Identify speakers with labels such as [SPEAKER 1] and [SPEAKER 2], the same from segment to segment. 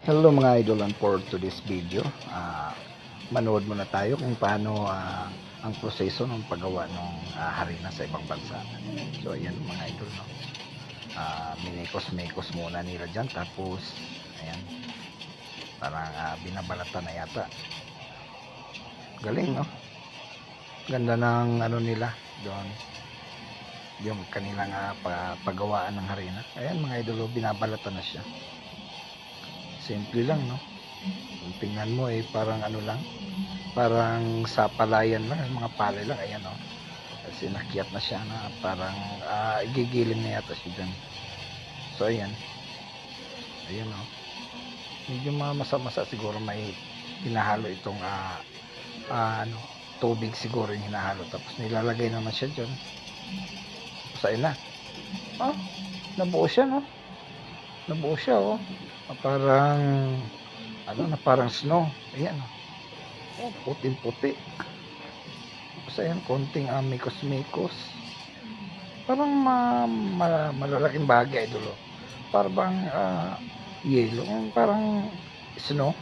[SPEAKER 1] Hello mga idol, and for today's video, manood muna tayo kung paano ang proseso ng paggawa ng harina sa ibang bansa. So ayan mga idol, no? Minikos-mikos muna nila dyan, tapos ayan, parang binabalatan na yata. Galing, no? Ganda ng ano nila doon, yung kanilang paggawaan ng harina. Ayan mga idol, binabalatan na siya. Simple lang, no? Kung tingnan mo parang ano lang, parang sa palayan lang, mga palay lang. Ayan, oh, kasi nakyat na siya na parang igigiling na yata siya dyan. So ayan, oh, medyo masa-masa siguro, may hinahalo itong ano, tubig siguro yung hinahalo, tapos nilalagay naman siya dyan. So ayan na, nabuo siya, no? Nabuo siya, oh, parang ano na, parang snow. Ayan, oh, puting-puti. Tapos ayan, konting mikos-mikos. Parang malalaking bagay, idol, oh. Parang bang yelo, parang snow.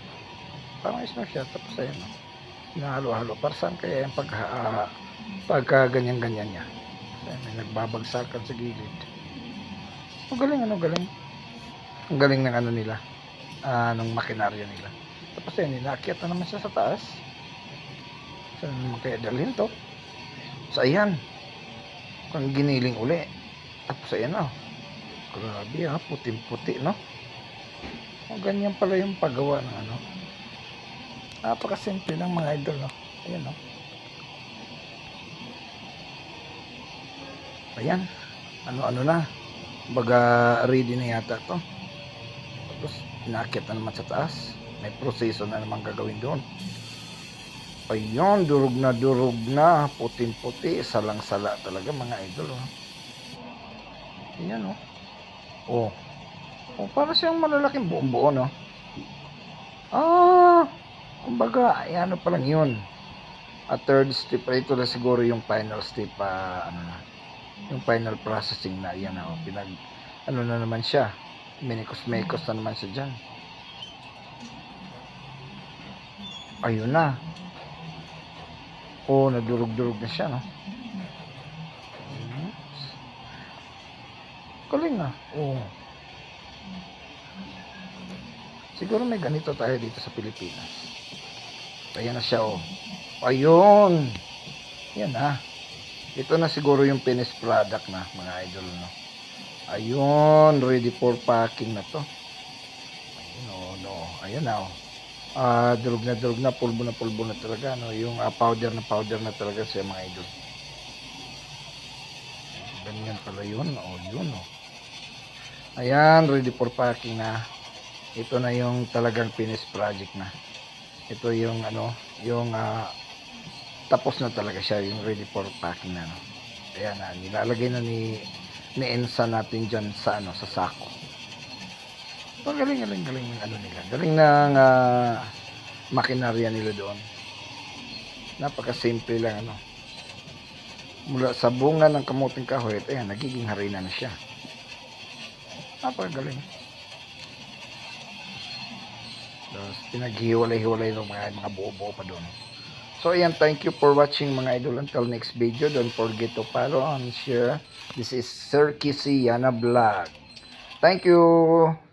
[SPEAKER 1] Parang snow siya. Tapos ayan, oh, hinahalo-halo. Para saan kaya yung pagka ganyan-ganyan niya? Ayan, may nagbabagsakan sa gilid. Ang galing, galing. Ang galing ng ano nila, ng makinarya nila. Tapos ayan, inakyat na naman siya sa taas. Saan naman kaya dalhin to? So ayan, kung giniling uli. Tapos ayan, oh, grabe, puting-puti, no? O, ganyan pala yung paggawa ng ano. Napakasimple ng mga idol, no? Ayan, no? Ayan, ano na, baga ready na yata to. Tapos inakyat na naman sa taas. May proseso na naman gagawin doon. Ayun, durog na, puting-puti, salang-sala talaga mga idol, oh. Ayan, oh. Oh, para siyang malalaking buong-buo, no? Kumbaga, ano pa lang yun. Third step pa ito na siguro yung final step, ano na, yung final processing na. Yan, oh, ano na naman siya. Minikos-mekos na naman siya dyan. Ayun na. Oh, nadurog-durog na siya, no? Galing, oh. Siguro may ganito tayo dito sa Pilipinas. Ayan na siya, oh. Ayun. Yan na. Ito na siguro yung finished product na, mga idol, no? Ayun, ready for packing na to. Ayun, oh, no. Ayun na, oh. Durog na, pulbo na talaga, no? Yung powder na talaga siya, mga idol. Ganyan pala yun, oh, yun, oh. Ayan, ready for packing na. Ito na yung talagang finished project na. Ito yung ano, yung tapos na talaga siya, yung ready for packing na, no? Ayan, nilalagay na ni Ensa natin dyan sa ano, sa sako. So, galing ng ano nila. Galing ng makinarya nila doon. Napaka-simple lang, ano. Mula sa bunga ng kamuting kahoy, ayan, nagiging harina na siya. Napakagaling. Tapos pinaghiwalay-hiwalay ng mga buo-buo pa doon. So ayan, thank you for watching mga idol. Until next video, don't forget to follow and share. This is Sir Kissy Yana Vlog. Thank you.